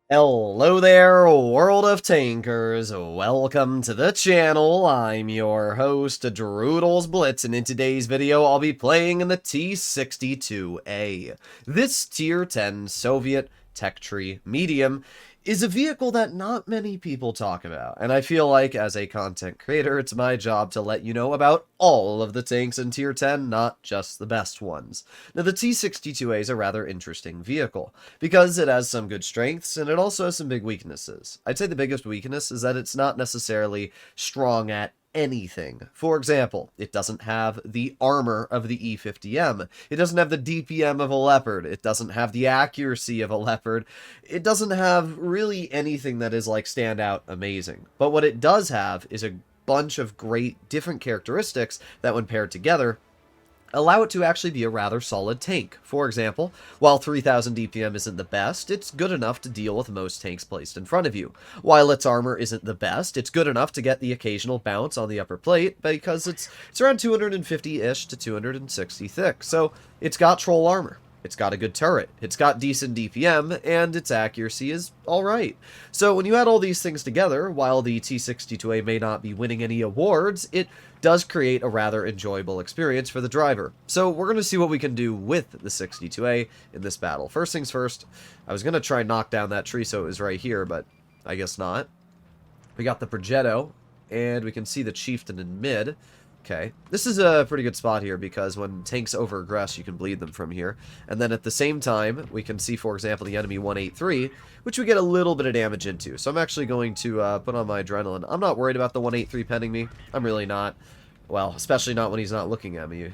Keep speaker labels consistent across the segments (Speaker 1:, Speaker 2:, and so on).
Speaker 1: Hello there, world of tankers. Welcome to the channel. I'm your host, Droodles Blitz, and in today's video, I'll be playing in the T-62A. This Tier 10 Soviet tech tree medium is a vehicle that not many people talk about, and I feel like, as a content creator, it's my job to let you know about all of the tanks in Tier 10, not just the best ones. Now, the T-62A is a rather interesting vehicle, because it has some good strengths, and it also has some big weaknesses. I'd say the biggest weakness is that it's not necessarily strong at anything. For example, it doesn't have the armor of the E50M. It doesn't have the DPM of a Leopard. It doesn't have the accuracy of a Leopard. It doesn't have really anything that is like standout amazing. But what it does have is a bunch of great different characteristics that when paired together allow it to actually be a rather solid tank. For example, while 3000 DPM isn't the best, it's good enough to deal with most tanks placed in front of you. While its armor isn't the best, it's good enough to get the occasional bounce on the upper plate because it's around 250-ish to 260 thick, so it's got troll armor. It's got a good turret, it's got decent DPM, and its accuracy is alright. So when you add all these things together, while the T-62A may not be winning any awards, it does create a rather enjoyable experience for the driver. So we're going to see what we can do with the 62A in this battle. First things first, I was going to try and knock down that tree so it was right here, but I guess not. We got the Progetto, and we can see the Chieftain in mid. Okay, this is a pretty good spot here because when tanks over-aggress, you can bleed them from here. And then at the same time, we can see, for example, the enemy 183, which we get a little bit of damage into. So I'm actually going to put on my adrenaline. I'm not worried about the 183 penning me. I'm really not. Well, especially not when he's not looking at me.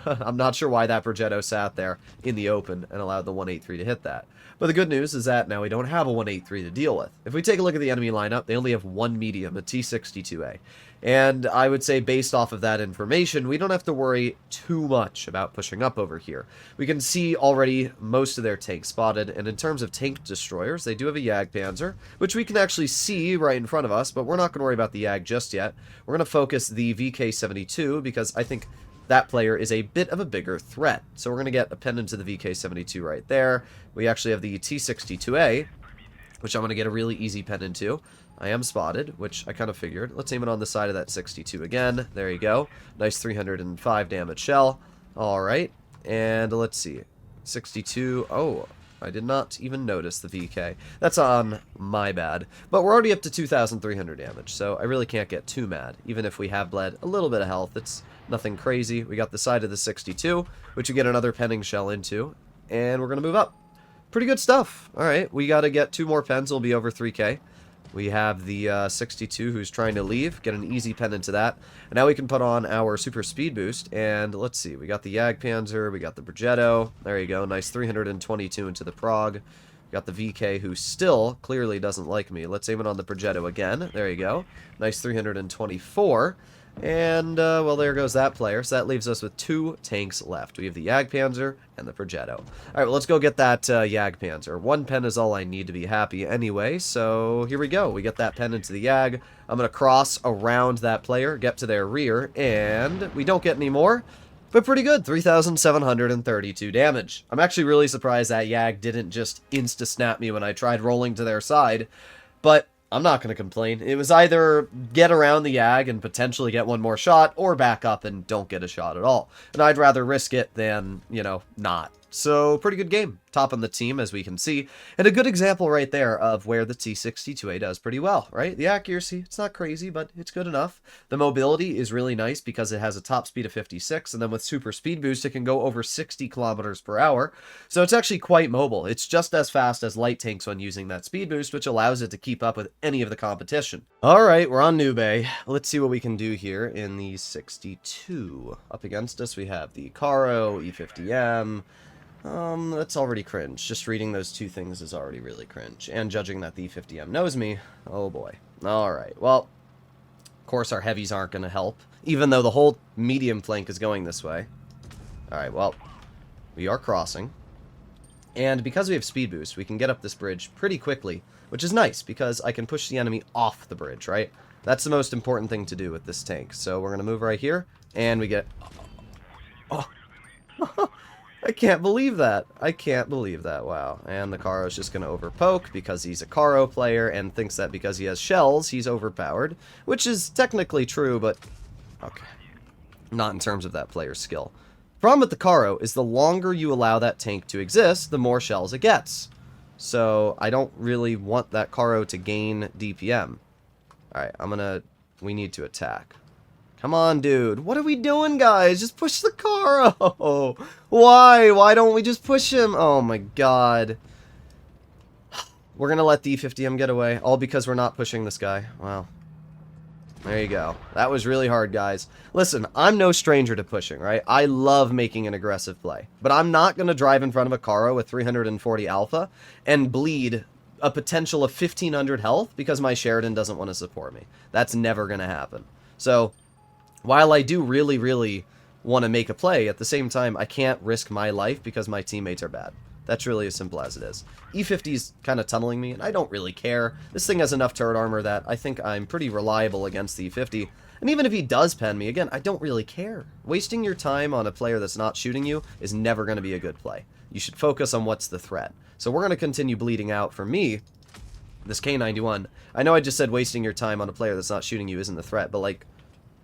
Speaker 1: I'm not sure why that Progetto sat there in the open and allowed the 183 to hit that. But the good news is that now we don't have a 183 to deal with. If we take a look at the enemy lineup, they only have one medium, a T-62A. And I would say based off of that information, we don't have to worry too much about pushing up over here. We can see already most of their tanks spotted, and in terms of tank destroyers, they do have a Jagdpanzer, which we can actually see right in front of us, but we're not going to worry about the Jag just yet. We're going to focus the VK-72 because I think that player is a bit of a bigger threat. So we're going to get a pendant to the VK-72 right there. We actually have the T-62A, which I'm going to get a really easy pendant to. I am spotted, which I kind of figured. Let's aim it on the side of that 62 again. There you go. Nice 305 damage shell. Alright. And let's see. 62. Oh, I did not even notice the VK. That's on my bad. But we're already up to 2,300 damage, so I really can't get too mad. Even if we have bled a little bit of health, it's nothing crazy. We got the side of the 62, which we get another penning shell into. And we're going to move up. Pretty good stuff. Alright, we got to get two more pens. We'll be over 3k. We have the 62 who's trying to leave. Get an easy pen into that. And now we can put on our super speed boost. And let's see. We got the Jagdpanzer. We got the Progetto. There you go. Nice 322 into the Prog. We got the VK who still clearly doesn't like me. Let's aim it on the Progetto again. There you go. Nice 324. And, well, there goes that player. So that leaves us with two tanks left. We have the Jagdpanzer and the Progetto. Alright, well, let's go get that Jagdpanzer. One pen is all I need to be happy anyway, so here we go. We get that pen into the Jag. I'm going to cross around that player, get to their rear, and we don't get any more. But pretty good, 3,732 damage. I'm actually really surprised that Jag didn't just insta-snap me when I tried rolling to their side, but I'm not going to complain. It was either get around the Jag and potentially get one more shot, or back up and don't get a shot at all. And I'd rather risk it than, you know, not. So, pretty good game. Top on the team, as we can see. And a good example right there of where the T-62A does pretty well, right? The accuracy, it's not crazy, but it's good enough. The mobility is really nice because it has a top speed of 56, and then with super speed boost, it can go over 60 kilometers per hour. So it's actually quite mobile. It's just as fast as light tanks when using that speed boost, which allows it to keep up with any of the competition. Alright, we're on New Bay. Let's see what we can do here in the 62. Up against us, we have the Caro, E50M. That's already cringe. Just reading those two things is already really cringe. And judging that the E50M knows me, oh boy. Alright, well, of course our heavies aren't going to help, even though the whole medium flank is going this way. Alright, well, we are crossing. And because we have speed boost, we can get up this bridge pretty quickly, which is nice, because I can push the enemy off the bridge, right? That's the most important thing to do with this tank. So we're going to move right here, and we get... Oh! I can't believe that. I can't believe that. Wow. And the Karo's just going to overpoke because he's a Karo player and thinks that because he has shells, he's overpowered. Which is technically true, but... okay. Not in terms of that player's skill. Problem with the Karo is the longer you allow that tank to exist, the more shells it gets. So, I don't really want that Karo to gain DPM. Alright, we need to attack. Come on, dude. What are we doing, guys? Just push the Karo. Why? Why don't we just push him? Oh, my God. We're going to let the E50M get away. All because we're not pushing this guy. Wow. There you go. That was really hard, guys. Listen, I'm no stranger to pushing, right? I love making an aggressive play. But I'm not going to drive in front of a Karo with 340 alpha and bleed a potential of 1,500 health because my Sheridan doesn't want to support me. That's never going to happen. So... while I do really, really want to make a play, at the same time, I can't risk my life because my teammates are bad. That's really as simple as it is. E50's kind of tunneling me, and I don't really care. This thing has enough turret armor that I think I'm pretty reliable against the E50. And even if he does pen me, again, I don't really care. Wasting your time on a player that's not shooting you is never going to be a good play. You should focus on what's the threat. So we're going to continue bleeding out. For me, this K91, I know I just said wasting your time on a player that's not shooting you isn't the threat, but like...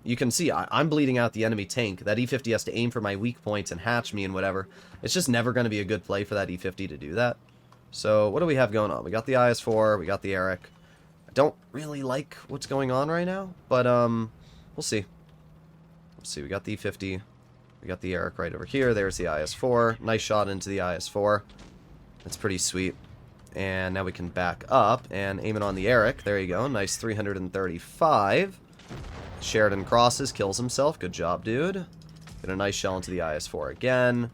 Speaker 1: you can see, I'm bleeding out the enemy tank. That E50 has to aim for my weak points and hatch me and whatever. It's just never going to be a good play for that E50 to do that. So, what do we have going on? We got the IS-4, we got the Eric. I don't really like what's going on right now, but, we'll see. Let's see, we got the E50. We got the Eric right over here. There's the IS-4. Nice shot into the IS-4. That's pretty sweet. And now we can back up and aim it on the Eric. There you go. Nice 335. Sheridan crosses, kills himself. Good job, dude. Get a nice shell into the IS-4 again.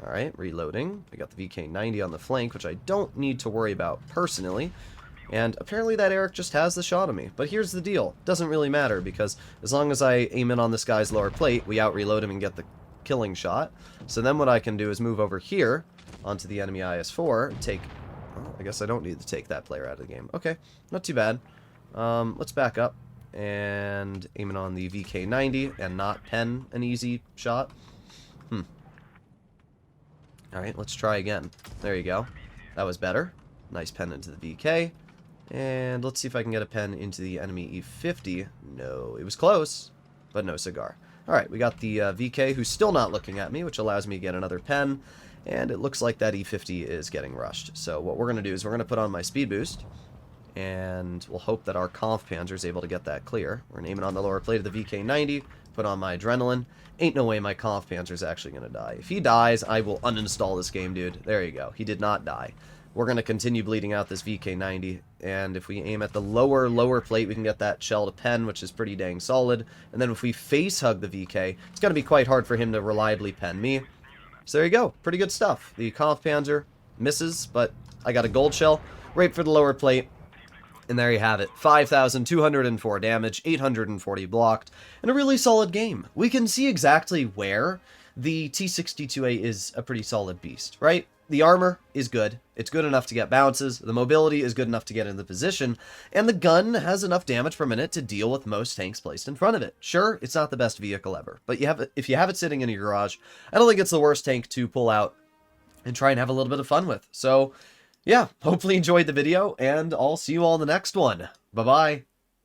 Speaker 1: Alright, reloading. We got the VK-90 on the flank, which I don't need to worry about personally. And apparently that Eric just has the shot on me. But here's the deal. Doesn't really matter, because as long as I aim in on this guy's lower plate, we out-reload him and get the killing shot. So then what I can do is move over here onto the enemy IS-4 and take... well, I guess I don't need to take that player out of the game. Okay, not too bad. Let's back up and aim it on the VK-90 and not pen an easy shot. Alright, let's try again. There you go. That was better. Nice pen into the VK. And let's see if I can get a pen into the enemy E50. No, it was close, but no cigar. Alright, we got the VK who's still not looking at me, which allows me to get another pen. And it looks like that E50 is getting rushed. So what we're going to do is we're going to put on my speed boost. And we'll hope that our Kampfpanzer is able to get that clear. We're going to aim it on the lower plate of the VK-90, put on my adrenaline. Ain't no way my Kampfpanzer is actually going to die. If he dies, I will uninstall this game, dude. There you go. He did not die. We're going to continue bleeding out this VK-90, and if we aim at the lower plate, we can get that shell to pen, which is pretty dang solid. And then if we face hug the VK, it's going to be quite hard for him to reliably pen me. So there you go. Pretty good stuff. The Kampfpanzer misses, but I got a gold shell right for the lower plate. And there you have it, 5,204 damage, 840 blocked, and a really solid game. We can see exactly where the T62A is a pretty solid beast, right? The armor is good. It's good enough to get bounces. The mobility is good enough to get in the position. And the gun has enough damage per minute to deal with most tanks placed in front of it. Sure, it's not the best vehicle ever, but if you have it sitting in your garage, I don't think it's the worst tank to pull out and try and have a little bit of fun with. So... yeah, hopefully you enjoyed the video, and I'll see you all in the next one. Bye-bye.